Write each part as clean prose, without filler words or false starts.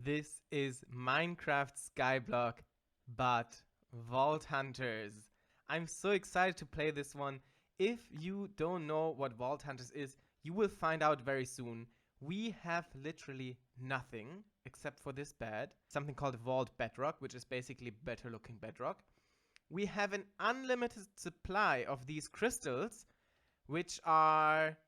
This is Minecraft Skyblock, but Vault Hunters. I'm so excited to play this one. If you don't know what Vault Hunters is, you will find out very soon. We have literally nothing except for this bed, something called Vault Bedrock, which is basically better looking bedrock. We have an unlimited supply of these crystals, which are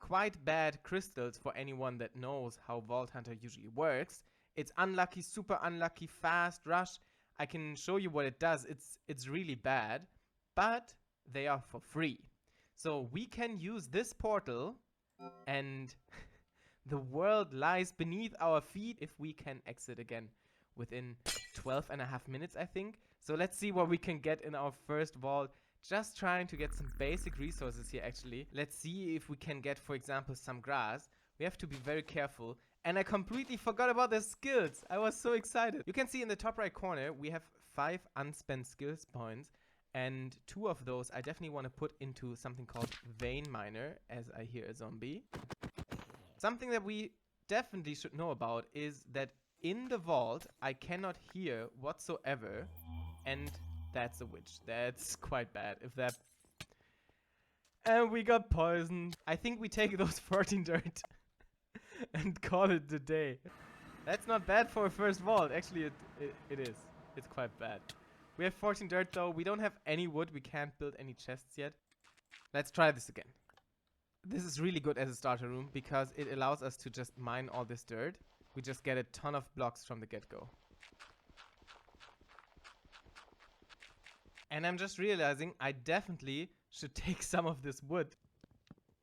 quite bad crystals for anyone that knows how Vault Hunter usually works. It's unlucky, super unlucky, fast, rush. I can show you what it does. It's really bad, but they are for free. So we can use this portal and the world lies beneath our feet if we can exit again within 12.5 minutes, I think. So let's see what we can get in our first vault. Just trying to get some basic resources here, actually. Let's see if we can get, for example, some grass. We have to be very careful. And I completely forgot about the skills. I was so excited. You can see in the top right corner, we have 5 unspent skills points. And 2 of those I definitely want to put into something called Vein Miner, as I hear a zombie. Something that we definitely should know about is that in the vault, I cannot hear whatsoever. And that's a witch. That's quite bad. If that... And we got poisoned. I think we take those 14 dirt and call it the day. That's not bad for a first vault. Actually, it is. It's quite bad. We have 14 dirt though. We don't have any wood. We can't build any chests yet. Let's try this again. This is really good as a starter room because it allows us to just mine all this dirt. We just get a ton of blocks from the get-go. And I'm just realizing I definitely should take some of this wood.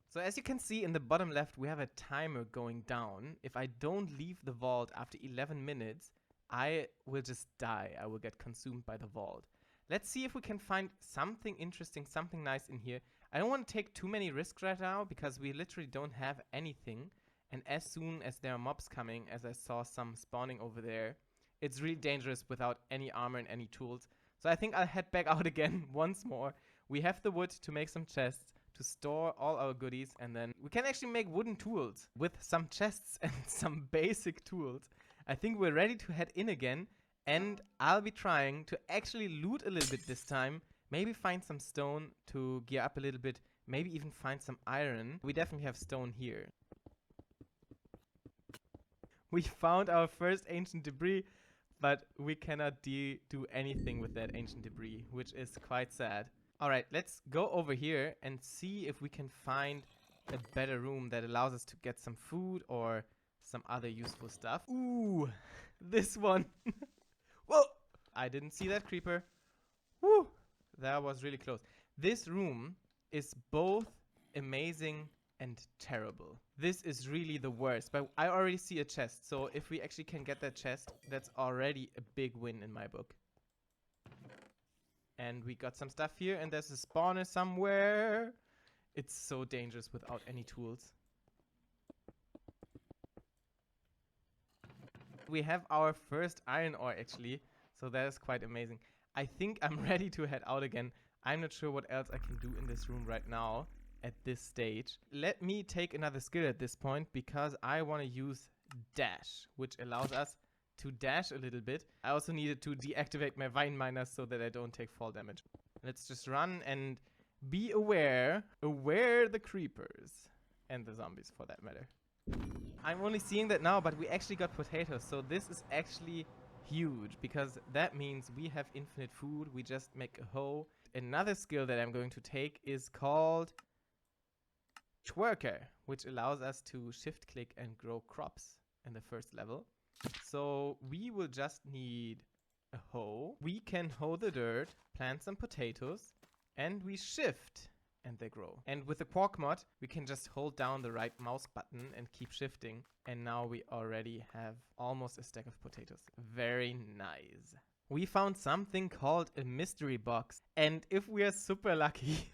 So as you can see in the bottom left, we have a timer going down. If I don't leave the vault after 11 minutes, I will just die. I will get consumed by the vault. Let's see if we can find something interesting, something nice in here. I don't want to take too many risks right now because we literally don't have anything. And as soon as there are mobs coming, as I saw some spawning over there, it's really dangerous without any armor and any tools. So I think I'll head back out again once more. We have the wood to make some chests, to store all our goodies, and then we can actually make wooden tools with some chests and some basic tools. I think we're ready to head in again, and I'll be trying to actually loot a little bit this time. Maybe find some stone to gear up a little bit, maybe even find some iron. We definitely have stone here. We found our first ancient debris, but we cannot do anything with that ancient debris, which is quite sad. Alright, let's go over here and see if we can find a better room that allows us to get some food or some other useful stuff. Ooh, this one. Whoa! I didn't see that creeper. Woo! That was really close. This room is both amazing and terrible. This is really the worst, but I already see a chest. So if we actually can get that chest, that's already a big win in my book. And we got some stuff here, and there's a spawner somewhere. It's so dangerous without any tools. We have our first iron ore actually, so that is quite amazing. I think I'm ready to head out again. I'm not sure what else I can do in this room right now at this stage. Let me take another skill at this point because I want to use dash, which allows us to dash a little bit. I also needed to deactivate my vine miner so that I don't take fall damage. Let's just run and be aware the creepers and the zombies for that matter. I'm only seeing that now, but we actually got potatoes, so this is actually huge because that means we have infinite food. We just make a hoe. Another skill that I'm going to take is called Twerker, which allows us to shift click and grow crops in the first level. So we will just need a hoe. We can hoe the dirt, plant some potatoes, and we shift and they grow. And with the Quark mod, we can just hold down the right mouse button and keep shifting. And now we already have almost a stack of potatoes. Very nice. We found something called a mystery box. And if we are super lucky,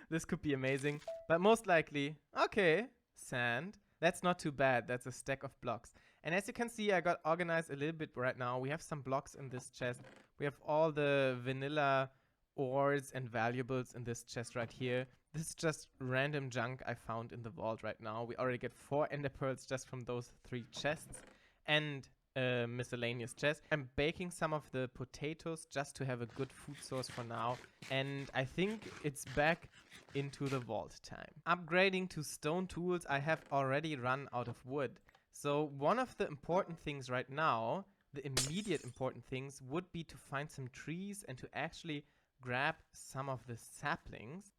this could be amazing. But most likely, okay, sand. That's not too bad. That's a stack of blocks. And as you can see, I got organized a little bit right now. We have some blocks in this chest. We have all the vanilla ores and valuables in this chest right here. This is just random junk I found in the vault right now. We already get 4 ender pearls just from those 3 chests. and a miscellaneous chest. I'm baking some of the potatoes just to have a good food source for now. And I think it's back into the vault time. Upgrading to stone tools, I have already run out of wood. So one of the important things right now, the immediate important things, would be to find some trees and to actually grab some of the saplings.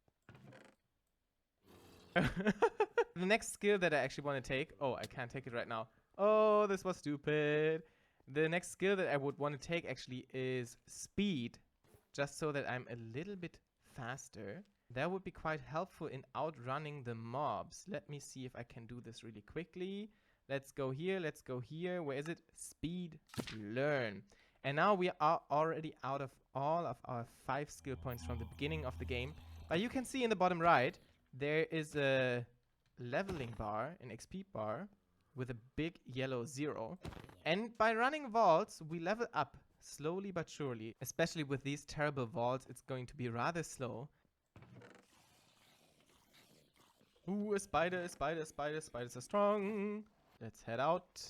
The next skill that I actually want to take... Oh, I can't take it right now. Oh, this was stupid. The next skill that I would want to take actually is speed. Just so that I'm a little bit faster. That would be quite helpful in outrunning the mobs. Let me see if I can do this really quickly. Let's go here. Let's go here. Where is it? Speed. Learn. And now we are already out of all of our 5 skill points from the beginning of the game. But you can see in the bottom right, there is a leveling bar, an XP bar, with a big yellow 0. And by running vaults, we level up slowly but surely. Especially with these terrible vaults, it's going to be rather slow. Ooh, a spider, a spider, a spider. Spiders are strong. Let's head out.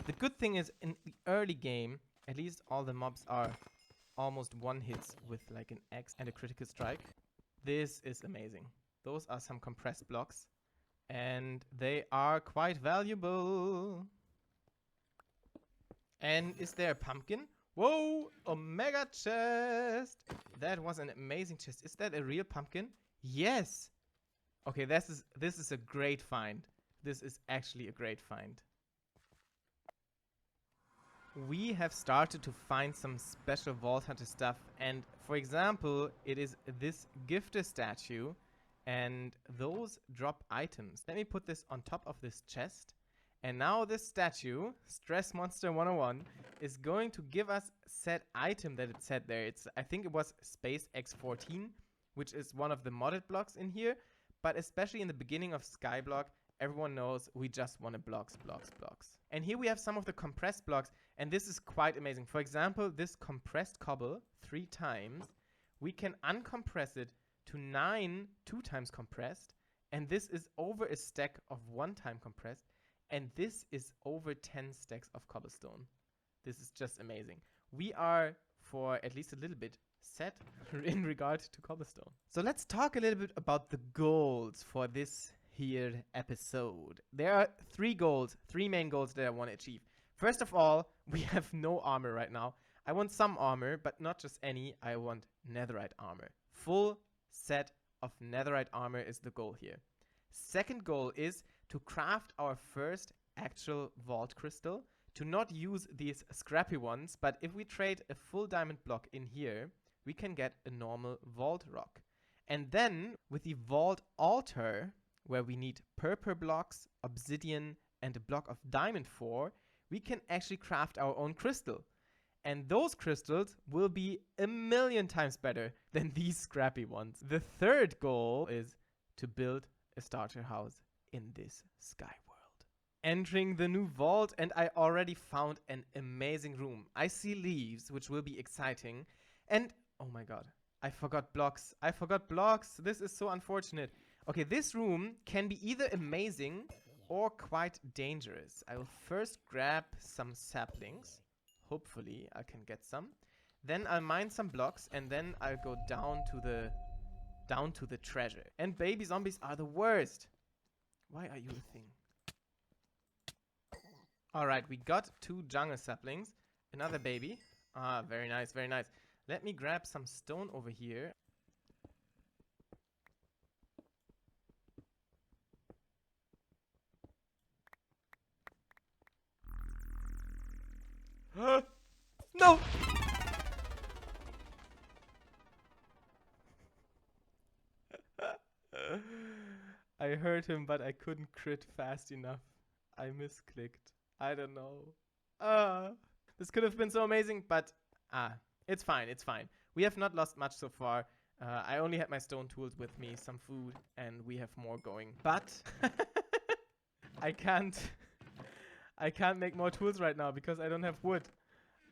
The good thing is, in the early game, at least all the mobs are almost one hits with like an X and a critical strike. This is amazing. Those are some compressed blocks. And they are quite valuable. And is there a pumpkin? Whoa! Omega chest! That was an amazing chest. Is that a real pumpkin? Yes! Okay, this is a great find. This is actually a great find. We have started to find some special Vault Hunter stuff. And for example, it is this gifter statue. And those drop items. Let me put this on top of this chest. And now this statue, Stress Monster 101, is going to give us said item that it said there. I think it was Space X14, which is one of the modded blocks in here. But especially in the beginning of Skyblock, everyone knows we just want to blocks. And here we have some of the compressed blocks. And this is quite amazing. For example, this compressed cobble 3 times. We can uncompress it to 9 2 times compressed, and this is over a stack of 1 time compressed, and this is over 10 stacks of cobblestone. This is just amazing. We are, for at least a little bit, set in regard to cobblestone. So let's talk a little bit about the goals for this here episode. There are 3 goals, 3 main goals that I want to achieve. First of all, we have no armor right now. I want some armor, but not just any. I want netherite armor. Full set of netherite armor is the goal here. Second goal is to craft our first actual vault crystal, to not use these scrappy ones, but if we trade a full diamond block in here, we can get a normal vault rock. And then with the vault altar, where we need purple blocks, obsidian, and a block of diamond for, we can actually craft our own crystal. And those crystals will be 1,000,000 times better than these scrappy ones. The third goal is to build a starter house in this sky world. Entering the new vault, and I already found an amazing room. I see leaves, which will be exciting. And, oh my god, I forgot blocks. I forgot blocks. This is so unfortunate. Okay, this room can be either amazing or quite dangerous. I will first grab some saplings. Hopefully I can get some. Then I'll mine some blocks, and then I'll go down to the treasure. And baby zombies are the worst. Why are you a thing? Alright, we got 2 jungle saplings. Another baby. Ah, very nice, very nice. Let me grab some stone over here. No! I heard him, but I couldn't crit fast enough. I misclicked. I don't know. This could have been so amazing, but it's fine, it's fine. We have not lost much so far. I only had my stone tools with me, some food, and we have more going. But I can't make more tools right now because I don't have wood.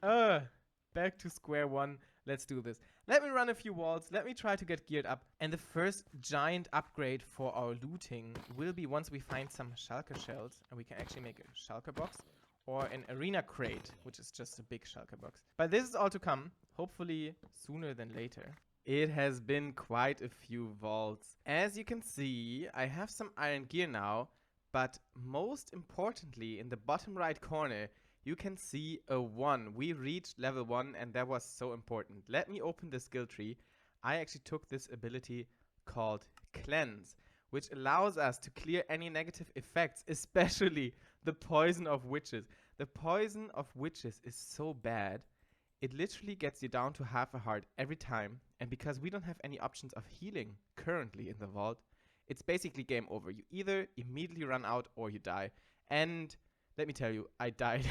Back to square one. Let's do this. Let me run a few walls. Let me try to get geared up. And the first giant upgrade for our looting will be once we find some shulker shells. And we can actually make a shulker box. or an arena crate, which is just a big shulker box. But this is all to come, hopefully sooner than later. It has been quite a few vaults. As you can see, I have some iron gear now, but most importantly, in the bottom right corner, you can see a 1. We reached level 1 and that was so important. Let me open the skill tree. I actually took this ability called Cleanse, which allows us to clear any negative effects, especially the poison of witches. The poison of witches is so bad. It literally gets you down to half a heart every time, and because we don't have any options of healing currently in the vault, it's basically game over. You either immediately run out or you die. And let me tell you, I died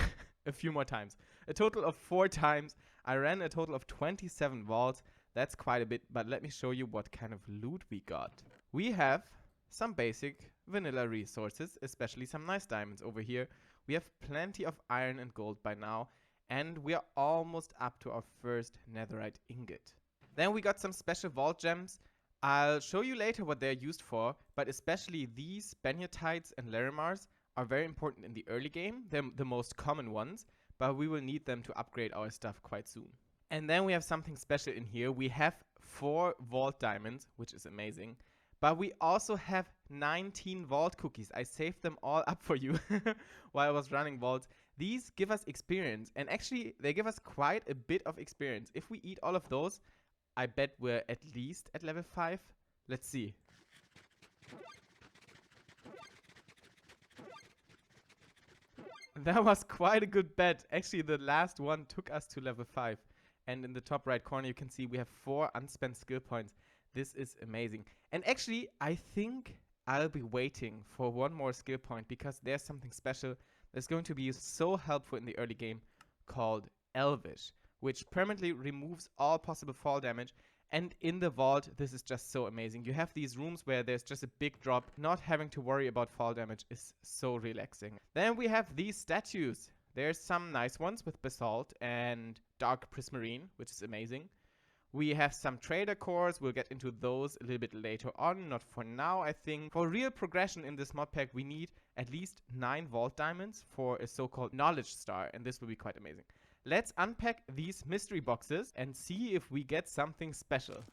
a few more times. A total of 4 times. I ran a total of 27 vaults. That's quite a bit, but let me show you what kind of loot we got. We have some basic vanilla resources, especially some nice diamonds over here. We have plenty of iron and gold by now. And we are almost up to our first netherite ingot. Then we got some special vault gems. I'll show you later what they're used for, but especially these Banyatites and Larimars are very important in the early game. They're the most common ones, but we will need them to upgrade our stuff quite soon. And then we have something special in here. We have 4 vault diamonds, which is amazing. But we also have 19 vault cookies. I saved them all up for you while I was running vaults. These give us experience, and actually they give us quite a bit of experience. If we eat all of those, I bet we're at least at level 5. Let's see. That was quite a good bet. Actually, the last one took us to level 5. And in the top right corner, you can see we have 4 unspent skill points. This is amazing. And actually, I think I'll be waiting for 1 more skill point because there's something special that's going to be so helpful in the early game called Elvish, which permanently removes all possible fall damage. And in the vault, this is just so amazing. You have these rooms where there's just a big drop. Not having to worry about fall damage is so relaxing. Then we have these statues. There's some nice ones with basalt and dark prismarine, which is amazing. We have some trader cores. We'll get into those a little bit later on. Not for now, I think. For real progression in this mod pack, we need at least 9 vault diamonds for a so-called knowledge star, and this will be quite amazing. Let's unpack these mystery boxes and see if we get something special.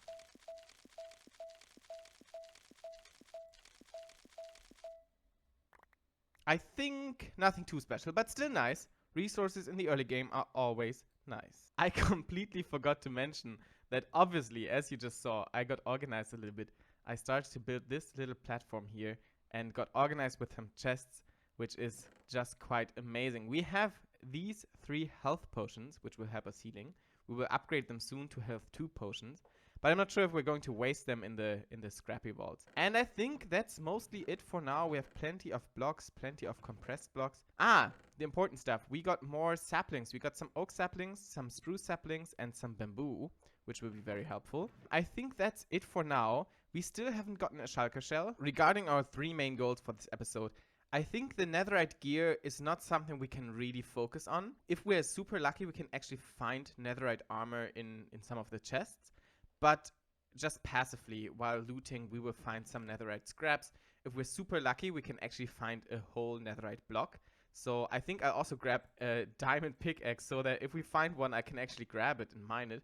I think nothing too special, but still nice. Resources in the early game are always nice. I completely forgot to mention that obviously, as you just saw, I got organized a little bit. I started to build this little platform here and got organized with some chests, which is just quite amazing. We have these 3 health potions, which will help us healing. We will upgrade them soon to health 2 potions, but I'm not sure if we're going to waste them in the scrappy vaults. And I think that's mostly it for now. We have plenty of blocks, plenty of compressed blocks. The important stuff. We got more saplings. We got some oak saplings, some spruce saplings, and some bamboo, which will be very helpful. I think that's it for now. We still haven't gotten a shulker shell. Regarding our 3 main goals for this episode, I think the netherite gear is not something we can really focus on. If we're super lucky, we can actually find netherite armor in some of the chests. But just passively, while looting, we will find some netherite scraps. If we're super lucky, we can actually find a whole netherite block. So I think I'll also grab a diamond pickaxe so that if we find one, I can actually grab it and mine it.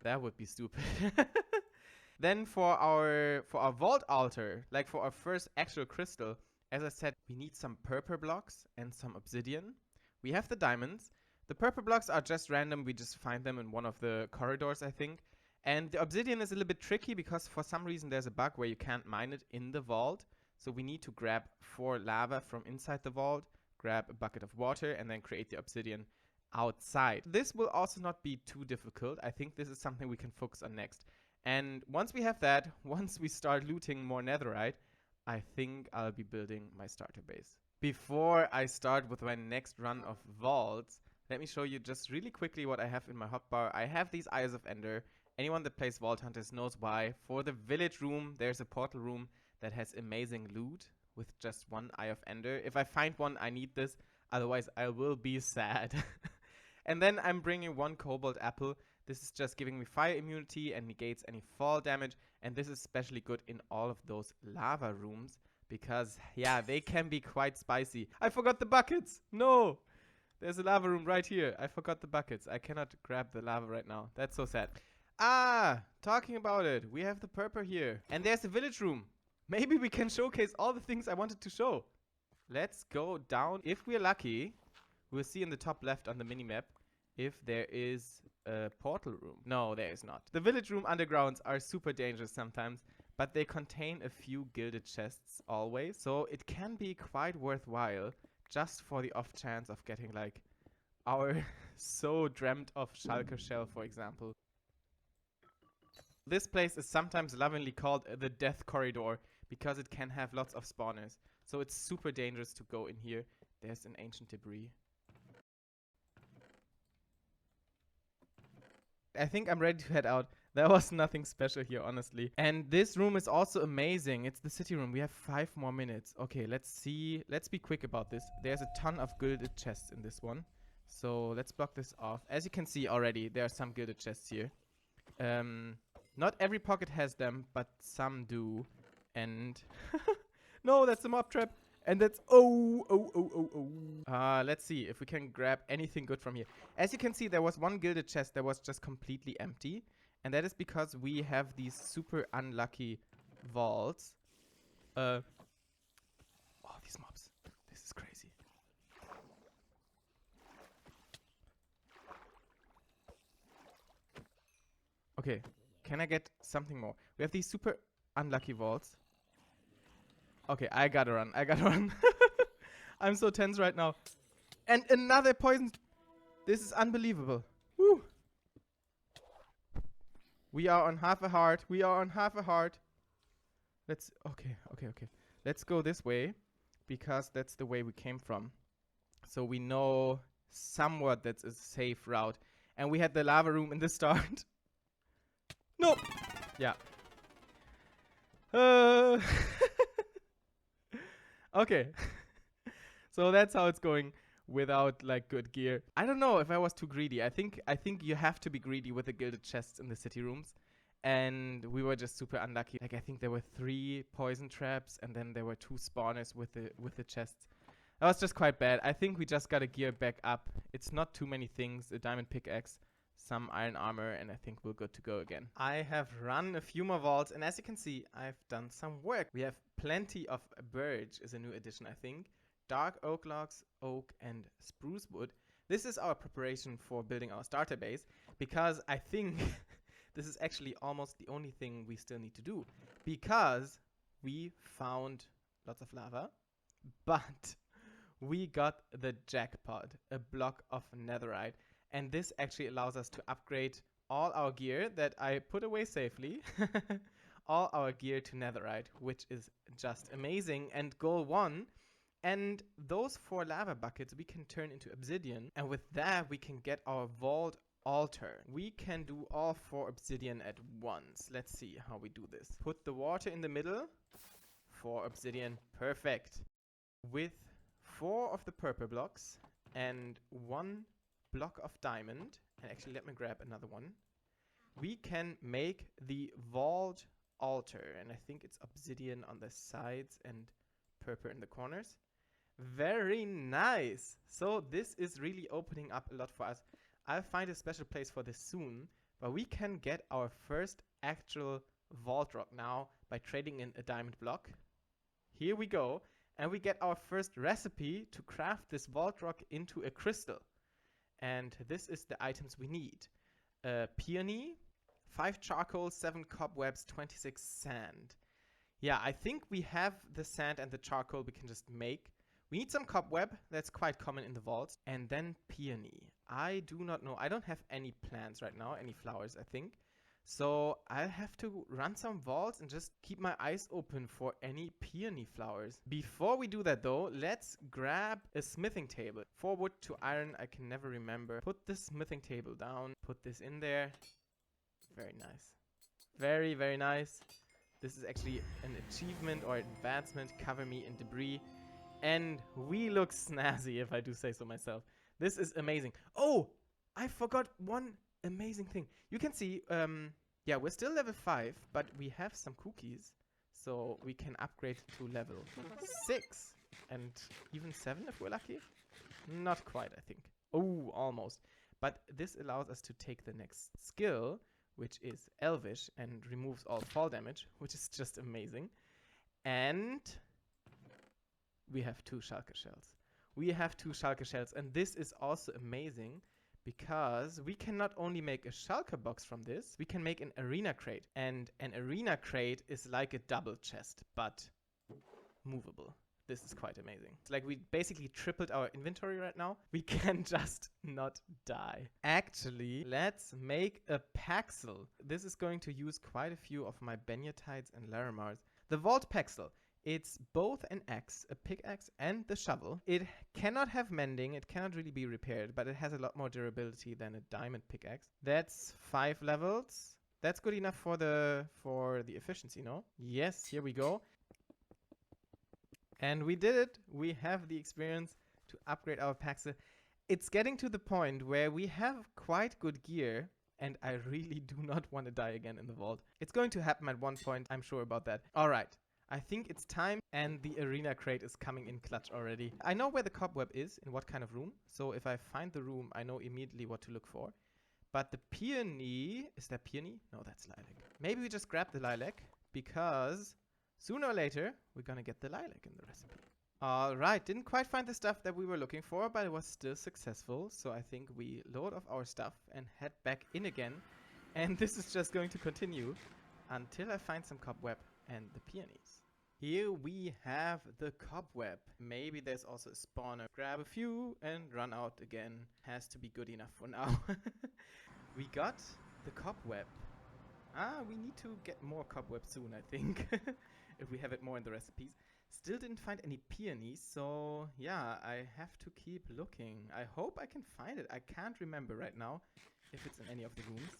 That would be stupid. Then for our vault altar, like for our first actual crystal, as I said, we need some purple blocks and some obsidian. We have the diamonds. The purple blocks are just random. We just find them in one of the corridors, I think. And the obsidian is a little bit tricky because for some reason there's a bug where you can't mine it in the vault. So we need to grab 4 lava from inside the vault, grab a bucket of water, and then create the obsidian outside. This will also not be too difficult. I think this is something we can focus on next. And once we have that, once we start looting more netherite, I think I'll be building my starter base. Before I start with my next run of vaults, let me show you just really quickly what I have in my hotbar. I have these Eyes of Ender. Anyone that plays Vault Hunters knows why. For the village room, there's a portal room that has amazing loot with just 1 Eye of Ender. If I find one, I need this. Otherwise, I will be sad. And then I'm bringing 1 cobalt apple. This is just giving me fire immunity and negates any fall damage. And this is especially good in all of those lava rooms because, yeah, they can be quite spicy. I forgot the buckets. No. There's a lava room right here. I forgot the buckets. I cannot grab the lava right now. That's so sad. Ah, talking about it. We have the purple here. And there's a village room. Maybe we can showcase all the things I wanted to show. Let's go down. If we're lucky, we'll see in the top left on the minimap if there is a portal room. No, there is not. The village room undergrounds are super dangerous sometimes, but they contain a few gilded chests always. So it can be quite worthwhile just for the off chance of getting like our so dreamt of Shulker shell, for example. This place is sometimes lovingly called the Death Corridor because it can have lots of spawners. So it's super dangerous to go in here. There's an ancient debris. I think I'm ready to head out. There was nothing special here, honestly. And this room is also amazing. It's the city room. We have 5 more minutes. Okay, let's see. Let's be quick about this. There's a ton of gilded chests in this one. So let's block this off. As you can see already, there are some gilded chests here. Not every pocket has them, but some do. And no, that's a mob trap. And that's let's see if we can grab anything good from here. As you can see, there was one gilded chest that was just completely empty. And that is because we have these super unlucky vaults. Oh, these mobs. This is crazy. Okay, can I get something more? We have these super unlucky vaults. Okay, I gotta run. I gotta run. I'm so tense right now. And another poison. This is unbelievable. Woo. We are on half a heart. We are on half a heart. Let's... Okay. Let's go this way. Because that's the way we came from. So we know somewhat that's a safe route. And we had the lava room in the start. No! Yeah. Okay. So that's how it's going without like good gear. I don't know if I was too greedy. I think you have to be greedy with the gilded chests in the city rooms. And we were just super unlucky. Like I think there were 3 poison traps and then there were 2 spawners with the chests. That was just quite bad. I think we just gotta gear back up. It's not too many things. A diamond pickaxe, some iron armor, and I think we're good to go again. I have run a few more vaults, and as you can see, I've done some work. We have plenty of birch, is a new addition, I think. Dark oak logs, oak, and spruce wood. This is our preparation for building our starter base, because I think this is actually almost the only thing we still need to do, because we found lots of lava, but we got the jackpot, a block of netherite. And this actually allows us to upgrade all our gear that I put away safely. All our gear to netherite, which is just amazing. And goal 1. And those 4 lava buckets we can turn into obsidian. And with that, we can get our vault altar. We can do all 4 obsidian at once. Let's see how we do this. Put the water in the middle. 4 obsidian. Perfect. With 4 of the purple blocks and 1 block of diamond, and actually let me grab another one, we can make the vault altar, and I think it's obsidian on the sides and purple in the corners. Very nice. So this is really opening up a lot for us. I'll find a special place for this soon, but we can get our first actual vault rock now by trading in a diamond block. Here we go, and we get our first recipe to craft this vault rock into a crystal. And this is the items we need. Peony, 5 charcoal, 7 cobwebs, 26 sand. Yeah, I think we have the sand and the charcoal we can just make. We need some cobweb. That's quite common in the vaults. And then peony. I do not know. I don't have any plants right now, any flowers, I think. So I'll have to run some vaults and just keep my eyes open for any peony flowers. Before we do that though, let's grab a smithing table. 4 wood to iron, I can never remember. Put the smithing table down, put this in there. Very nice. Very, very nice. This is actually an achievement or advancement. Cover me in debris. And we look snazzy, if I do say so myself. This is amazing. Oh, I forgot one amazing thing. You can see, yeah, we're still level 5, but we have some cookies. So we can upgrade to level 6 and even 7 if we're lucky. Not quite, I think. Oh, almost. But this allows us to take the next skill, which is Elvish, and removes all fall damage, which is just amazing. And we have 2 Shulker Shells. We have 2 Shulker Shells, and this is also amazing because we can not only make a Shulker box from this, we can make an Arena Crate. And an Arena Crate is like a double chest, but movable. This is quite amazing. It's like we basically tripled our inventory right now. We can just not die. Actually, let's make a Paxel. This is going to use quite a few of my Banyatides and Larimars. The Vault Paxel. It's both an axe, a pickaxe, and the shovel. It cannot have mending, it cannot really be repaired, but it has a lot more durability than a diamond pickaxe. That's 5 levels. That's good enough for the efficiency, no? Yes, here we go. And we did it. We have the experience to upgrade our Paxel. It's getting to the point where we have quite good gear, and I really do not want to die again in the vault. It's going to happen at one point, I'm sure about that. All right. I think it's time, and the Arena Crate is coming in clutch already. I know where the cobweb is, in what kind of room. So if I find the room, I know immediately what to look for. But the peony... Is that peony? No, that's lilac. Maybe we just grab the lilac, because sooner or later, we're gonna get the lilac in the recipe. Alright, didn't quite find the stuff that we were looking for, but it was still successful. So I think we load off our stuff and head back in again. And this is just going to continue until I find some cobweb and the peonies. Here we have the cobweb. Maybe there's also a spawner. Grab a few and run out again. Has to be good enough for now. We got the cobweb. We need to get more cobweb soon, I think. If we have it more in the recipes. Still didn't find any peonies, so yeah, I have to keep looking. I hope I can find it. I can't remember right now if it's in any of the rooms.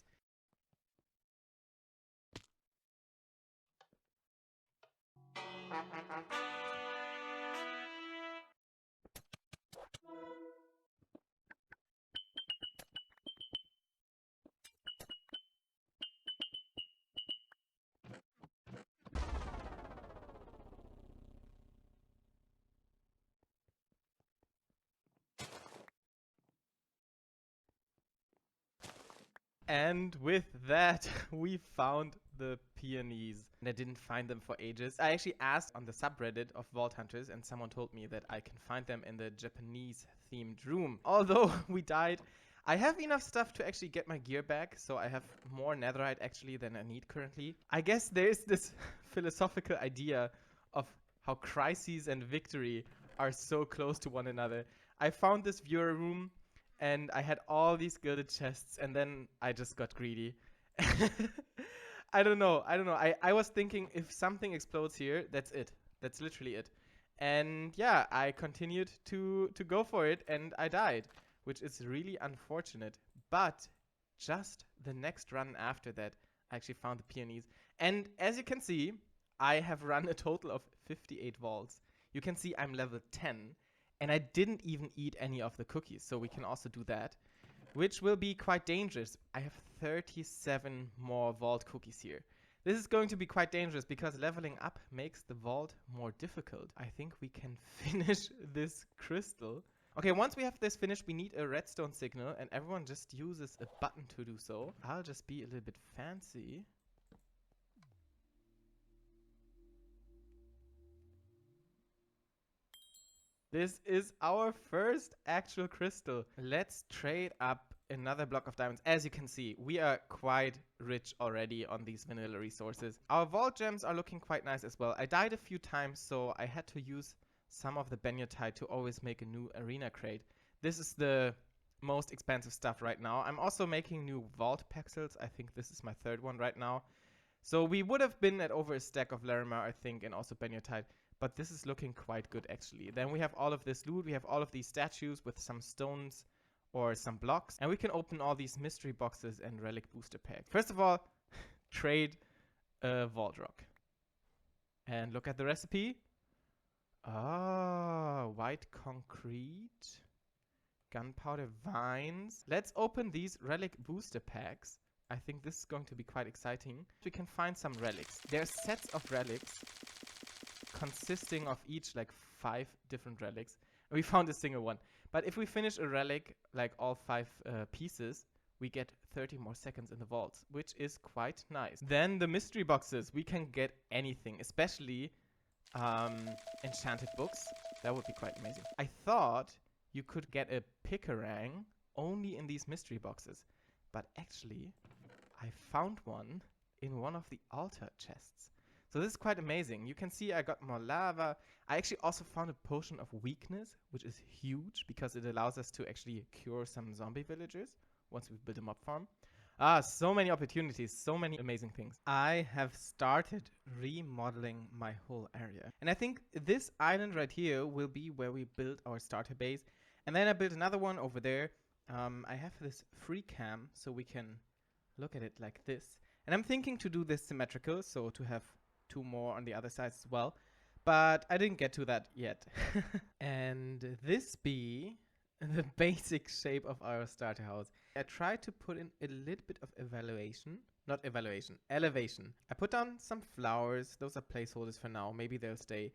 And with that, we found the peonies. And I didn't find them for ages. I actually asked on the subreddit of Vault Hunters, and someone told me that I can find them in the Japanese-themed room. Although we died, I have enough stuff to actually get my gear back, so I have more netherite actually than I need currently. I guess there's this philosophical idea of how crises and victory are so close to one another. I found this viewer room, and I had all these gilded chests, and then I just got greedy. I don't know. I was thinking if something explodes here, that's it. That's literally it. And yeah, I continued to go for it, and I died, which is really unfortunate. But just the next run after that, I actually found the peonies. And as you can see, I have run a total of 58 vaults. You can see I'm level 10. And I didn't even eat any of the cookies, so we can also do that, which will be quite dangerous. I have 37 more vault cookies here. This is going to be quite dangerous because leveling up makes the vault more difficult. I think we can finish this crystal. Okay, once we have this finished, we need a redstone signal, and everyone just uses a button to do so. I'll just be a little bit fancy. This is our first actual crystal. Let's trade up another block of diamonds. As you can see, we are quite rich already on these vanilla resources. Our vault gems are looking quite nice as well. I died a few times, so I had to use some of the Banyatite to always make a new arena crate. This is the most expensive stuff right now. I'm also making new vault pixels. I think this is my 3rd one right now. So we would have been at over a stack of Larimar, I think, and also Banyatite. But this is looking quite good, actually. Then we have all of this loot. We have all of these statues with some stones or some blocks. And we can open all these mystery boxes and relic booster packs. First of all, trade a vault rock. And look at the recipe. White concrete. Gunpowder vines. Let's open these relic booster packs. I think this is going to be quite exciting. We can find some relics. There are sets of relics consisting of each like 5 different relics. And we found a single one. But if we finish a relic, like all 5 pieces, we get 30 more seconds in the vaults, which is quite nice. Then the mystery boxes, we can get anything, especially enchanted books. That would be quite amazing. I thought you could get a Picarang only in these mystery boxes, but actually I found one in one of the altar chests. So this is quite amazing. You can see I got more lava. I actually also found a potion of weakness, which is huge because it allows us to actually cure some zombie villagers once we build a mob farm. So many opportunities, so many amazing things. I have started remodeling my whole area. And I think this island right here will be where we build our starter base. And then I built another one over there. I have this free cam, so we can look at it like this. And I'm thinking to do this symmetrical, so to have 2 more on the other side as well. But I didn't get to that yet. And this be the basic shape of our starter house. I tried to put in a little bit of elevation. I put down some flowers. Those are placeholders for now. Maybe they'll stay.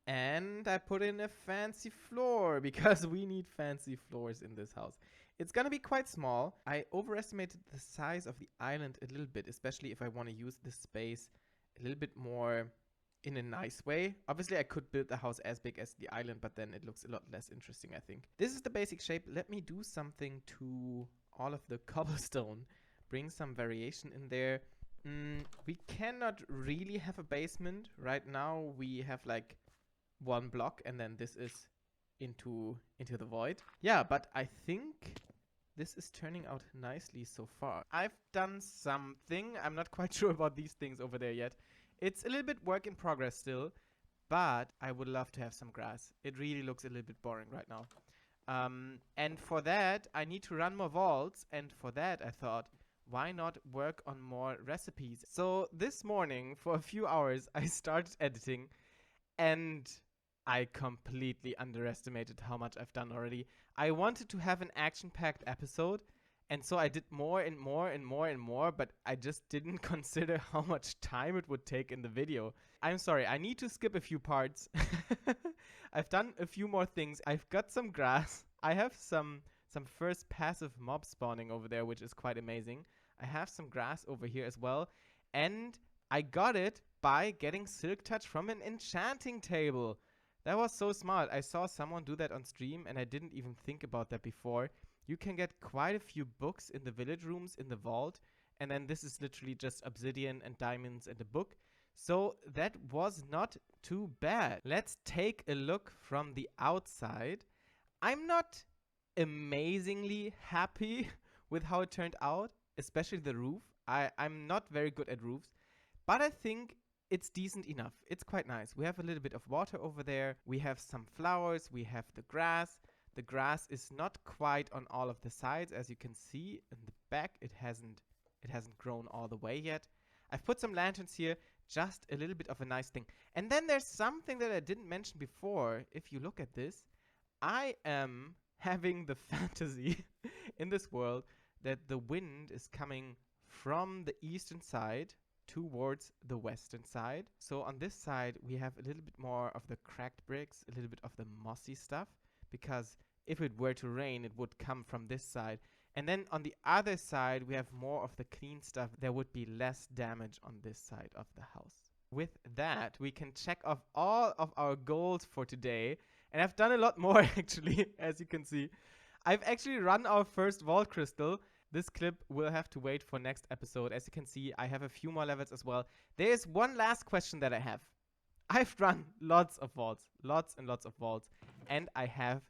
And I put in a fancy floor because we need fancy floors in this house. It's gonna be quite small. I overestimated the size of the island a little bit, especially if I want to use this space a little bit more in a nice way. Obviously, I could build the house as big as the island, but then it looks a lot less interesting, I think. This is the basic shape. Let me do something to all of the cobblestone. Bring some variation in there. We cannot really have a basement. Right now, we have like 1 block, and then this is into the void. Yeah, but I think this is turning out nicely so far. I've done something. I'm not quite sure about these things over there yet. It's a little bit work in progress still, but I would love to have some grass. It really looks a little bit boring right now. And for that, I need to run more vaults. And for that, I thought, why not work on more recipes? So this morning, for a few hours, I started editing, and I completely underestimated how much I've done already. I wanted to have an action-packed episode, and so I did more and more and more and more, but I just didn't consider how much time it would take in the video. I'm sorry, I need to skip a few parts. I've done a few more things. I've got some grass. I have some first passive mob spawning over there, which is quite amazing. I have some grass over here as well, and I got it by getting Silk Touch from an enchanting table. That was so smart. I saw someone do that on stream, and I didn't even think about that before. You can get quite a few books in the village rooms in the vault, and then this is literally just obsidian and diamonds and a book. So that was not too bad. Let's take a look from the outside. I'm not amazingly happy with how it turned out, especially the roof. I'm not very good at roofs, but I think it's decent enough. It's quite nice. We have a little bit of water over there. We have some flowers. We have the grass. The grass is not quite on all of the sides, as you can see in the back. It hasn't grown all the way yet. I've put some lanterns here, just a little bit of a nice thing. And then there's something that I didn't mention before. If you look at this, I am having the fantasy in this world that the wind is coming from the eastern side towards the western side. So on this side, we have a little bit more of the cracked bricks, a little bit of the mossy stuff, because if it were to rain, it would come from this side. And then on the other side, we have more of the clean stuff. There would be less damage on this side of the house. With that, we can check off all of our goals for today. And I've done a lot more, actually, as you can see. I've actually run our first vault crystal. This clip will have to wait for next episode. As you can see, I have a few more levels as well. There's one last question that I have. I've run lots of vaults, lots and lots of vaults, and I have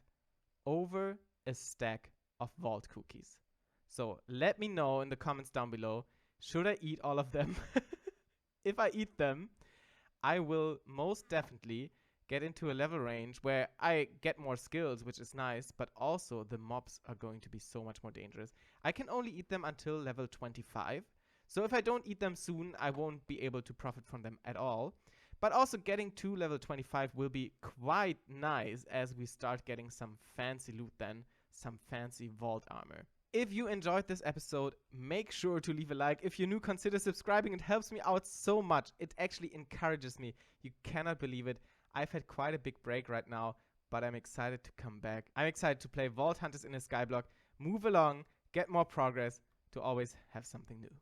over a stack of vault cookies. So let me know in the comments down below, should I eat all of them? If I eat them, I will most definitely get into a level range where I get more skills, which is nice, but also the mobs are going to be so much more dangerous. I can only eat them until level 25. So if I don't eat them soon, I won't be able to profit from them at all. But also getting to level 25 will be quite nice as we start getting some fancy loot then, some fancy vault armor. If you enjoyed this episode, make sure to leave a like. If you're new, consider subscribing. It helps me out so much. It actually encourages me. You cannot believe it. I've had quite a big break right now, but I'm excited to come back. I'm excited to play Vault Hunters in a Skyblock, move along, get more progress, to always have something new.